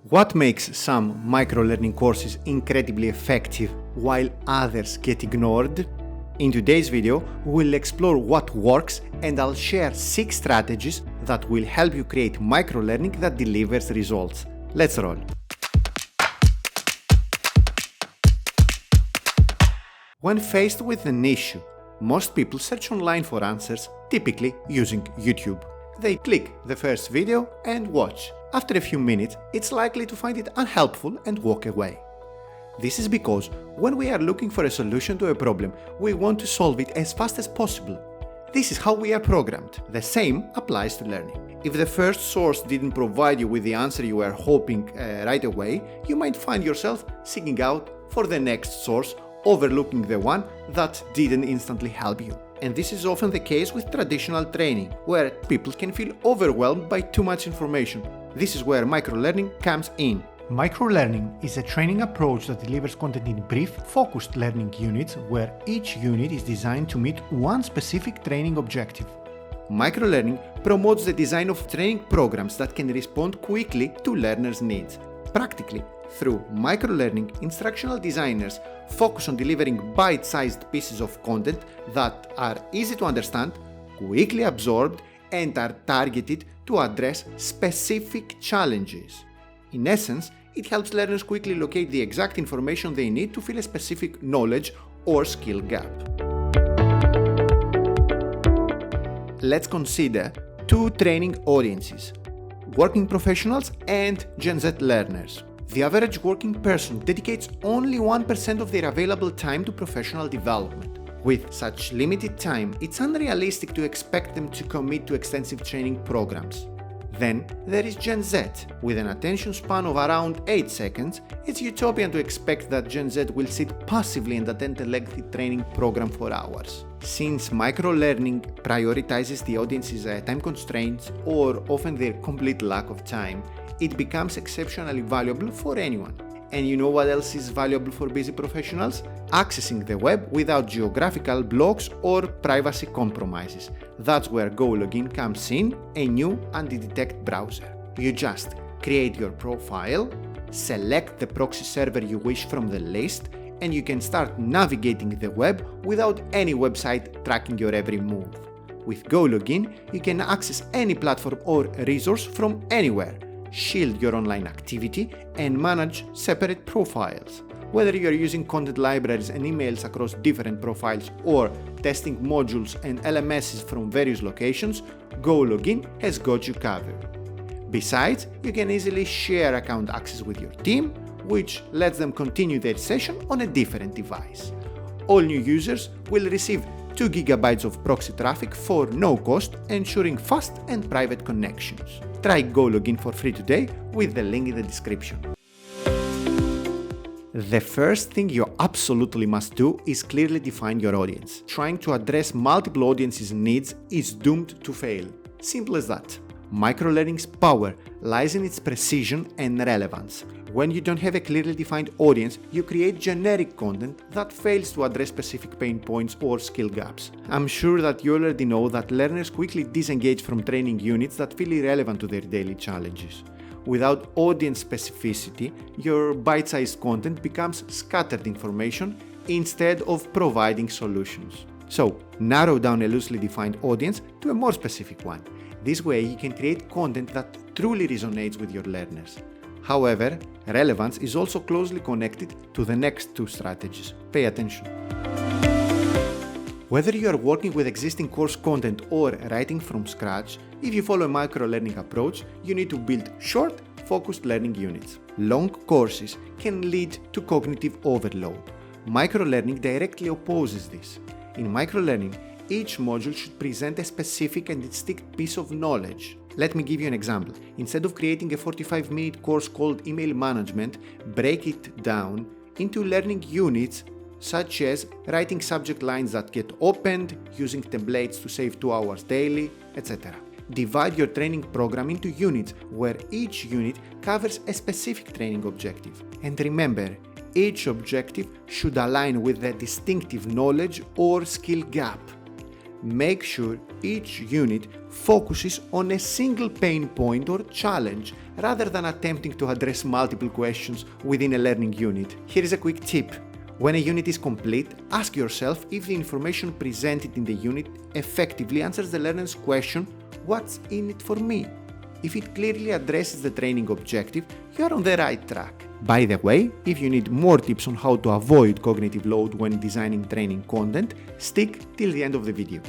What makes some microlearning courses incredibly effective while others get ignored? In today's video, we'll explore what works and I'll share 6 strategies that will help you create microlearning that delivers results. Let's roll! When faced with an issue, most people search online for answers, typically using YouTube. They click the first video and watch. After a few minutes, it's likely to find it unhelpful and walk away. This is because when we are looking for a solution to a problem, we want to solve it as fast as possible. This is how we are programmed. The same applies to learning. If the first source didn't provide you with the answer you were hoping right away, you might find yourself seeking out for the next source, overlooking the one that didn't instantly help you. And this is often the case with traditional training, where people can feel overwhelmed by too much information. This is where microlearning comes in. Microlearning is a training approach that delivers content in brief, focused learning units where each unit is designed to meet one specific training objective. Microlearning promotes the design of training programs that can respond quickly to learners' needs. Practically, through microlearning, instructional designers focus on delivering bite-sized pieces of content that are easy to understand, quickly absorbed, and are targeted to address specific challenges. In essence, it helps learners quickly locate the exact information they need to fill a specific knowledge or skill gap. Let's consider 2 training audiences: working professionals and Gen Z learners. The average working person dedicates only 1% of their available time to professional development. With such limited time, it's unrealistic to expect them to commit to extensive training programs. Then there is Gen Z. With an attention span of around 8 seconds, it's utopian to expect that Gen Z will sit passively and attend a lengthy training program for hours. Since microlearning prioritizes the audience's time constraints or often their complete lack of time, it becomes exceptionally valuable for anyone. And you know what else is valuable for busy professionals? Accessing the web without geographical blocks or privacy compromises. That's where GoLogin comes in, a new anti-detect browser. You just create your profile, select the proxy server you wish from the list, and you can start navigating the web without any website tracking your every move. With GoLogin, you can access any platform or resource from anywhere, shield your online activity, and manage separate profiles. Whether you are using content libraries and emails across different profiles or testing modules and LMSs from various locations, GoLogin has got you covered. Besides, you can easily share account access with your team, which lets them continue their session on a different device. All new users will receive 2 GB of proxy traffic for no cost, ensuring fast and private connections. Try GoLogin for free today with the link in the description. The first thing you absolutely must do is clearly define your audience. Trying to address multiple audiences' needs is doomed to fail. Simple as that. Microlearning's power lies in its precision and relevance. When you don't have a clearly defined audience, you create generic content that fails to address specific pain points or skill gaps. I'm sure that you already know that learners quickly disengage from training units that feel irrelevant to their daily challenges. Without audience specificity, your bite-sized content becomes scattered information instead of providing solutions. So, narrow down a loosely defined audience to a more specific one. This way, you can create content that truly resonates with your learners. However, relevance is also closely connected to the next 2 strategies. Pay attention. Whether you are working with existing course content or writing from scratch, if you follow a microlearning approach, you need to build short, focused learning units. Long courses can lead to cognitive overload. Microlearning directly opposes this. In microlearning, each module should present a specific and distinct piece of knowledge. Let me give you an example. Instead of creating a 45-minute course called Email Management, break it down into learning units such as writing subject lines that get opened, using templates to save 2 hours daily, etc. Divide your training program into units where each unit covers a specific training objective. And remember, each objective should align with the distinctive knowledge or skill gap. make sure each unit focuses on a single pain point or challenge rather than attempting to address multiple questions within a learning unit. Here is a quick tip. When a unit is complete, ask yourself if the information presented in the unit effectively answers the learner's question, "What's in it for me?" If it clearly addresses the training objective, you are on the right track. By the way, if you need more tips on how to avoid cognitive load when designing training content, stick till the end of the video.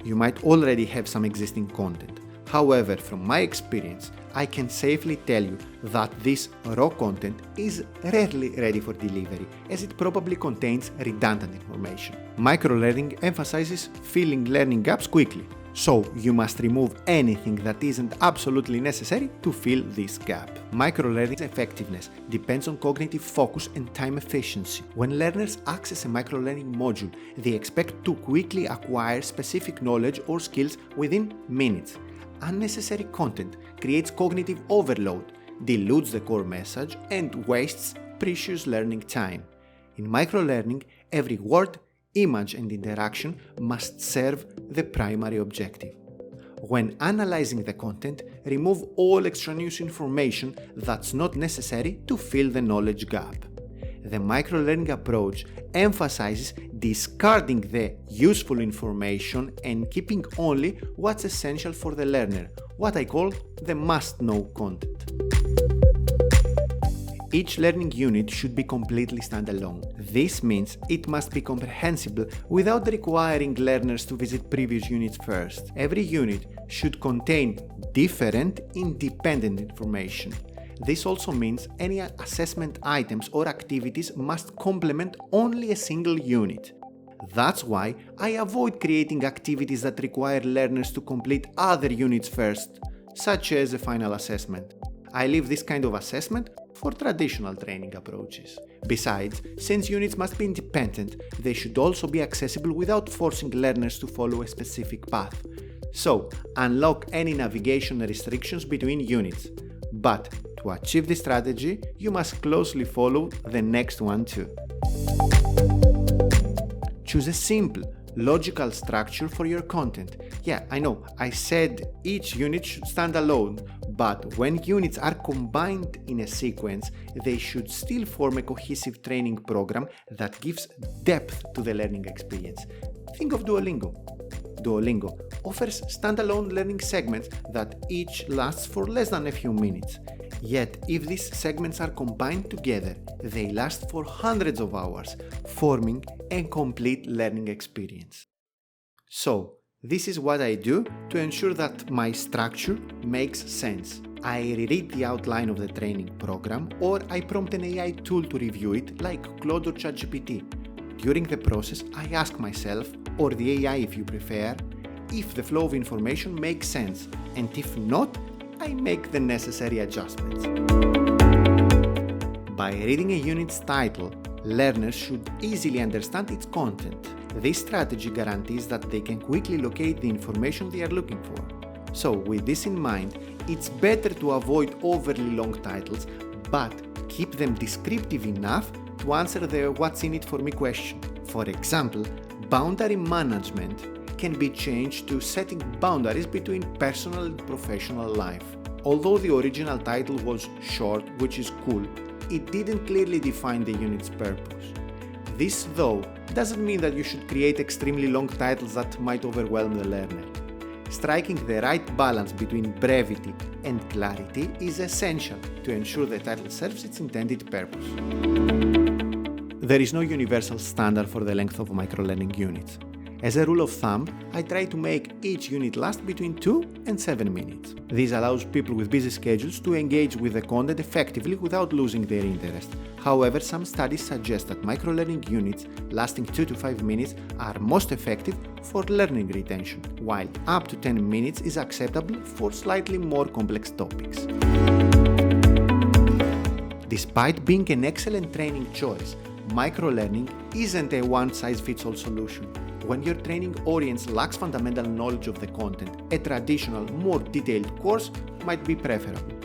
You might already have some existing content. However, from my experience, I can safely tell you that this raw content is rarely ready for delivery, as it probably contains redundant information. Microlearning emphasizes filling learning gaps quickly, so you must remove anything that isn't absolutely necessary to fill this gap. Microlearning's effectiveness depends on cognitive focus and time efficiency. When learners access a microlearning module, they expect to quickly acquire specific knowledge or skills within minutes. Unnecessary content creates cognitive overload, dilutes the core message, and wastes precious learning time. In microlearning, every word, image, and interaction must serve the primary objective. When analyzing the content, remove all extraneous information that's not necessary to fill the knowledge gap. The microlearning approach emphasizes discarding the useful information and keeping only what's essential for the learner, what I call the must-know content. Each learning unit should be completely standalone. This means it must be comprehensible without requiring learners to visit previous units first. Every unit should contain different, independent information. This also means any assessment items or activities must complement only a single unit. That's why I avoid creating activities that require learners to complete other units first, such as a final assessment. I leave this kind of assessment for traditional training approaches. Besides, since units must be independent, they should also be accessible without forcing learners to follow a specific path. So, unlock any navigation restrictions between units. But to achieve this strategy, you must closely follow the next one too. Choose a simple, logical structure for your content. Yeah, I know, I said each unit should stand alone, but when units are combined in a sequence, they should still form a cohesive training program that gives depth to the learning experience. Think of Duolingo. Duolingo offers standalone learning segments that each lasts for less than a few minutes. Yet, if these segments are combined together, they last for hundreds of hours, forming a complete learning experience. So, this is what I do to ensure that my structure makes sense. I reread the outline of the training program, or I prompt an AI tool to review it, like Claude or ChatGPT. During the process, I ask myself, or the AI if you prefer, if the flow of information makes sense, and if not, I make the necessary adjustments. By reading a unit's title, learners should easily understand its content. This strategy guarantees that they can quickly locate the information they are looking for. So, with this in mind, it's better to avoid overly long titles, but keep them descriptive enough to answer the "what's in it for me" question. For example, boundary management can be changed to setting boundaries between personal and professional life. Although the original title was short, which is cool, it didn't clearly define the unit's purpose. This, though, doesn't mean that you should create extremely long titles that might overwhelm the learner. Striking the right balance between brevity and clarity is essential to ensure the title serves its intended purpose. There is no universal standard for the length of microlearning units. As a rule of thumb, I try to make each unit last between 2 and 7 minutes. This allows people with busy schedules to engage with the content effectively without losing their interest. However, some studies suggest that microlearning units lasting 2 to 5 minutes are most effective for learning retention, while up to 10 minutes is acceptable for slightly more complex topics. Despite being an excellent training choice, microlearning isn't a one-size-fits-all solution. When your training audience lacks fundamental knowledge of the content, a traditional, more detailed course might be preferable.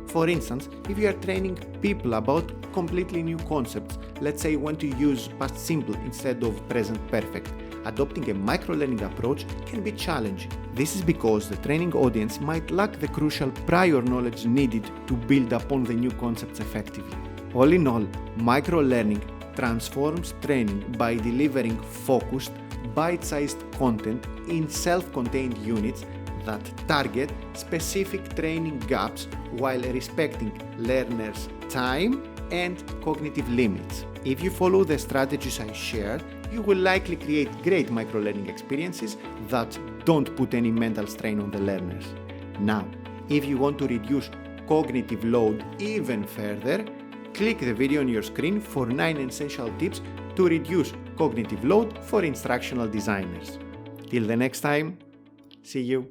For instance, if you are training people about completely new concepts, let's say when to use past simple instead of present perfect, adopting a microlearning approach can be challenging. This is because the training audience might lack the crucial prior knowledge needed to build upon the new concepts effectively. All in all, microlearning transforms training by delivering focused, bite-sized content in self-contained units that target specific training gaps while respecting learners' time and cognitive limits. If you follow the strategies I shared, you will likely create great microlearning experiences that don't put any mental strain on the learners. Now, if you want to reduce cognitive load even further, click the video on your screen for 9 essential tips to reduce cognitive load for instructional designers. Till the next time, see you.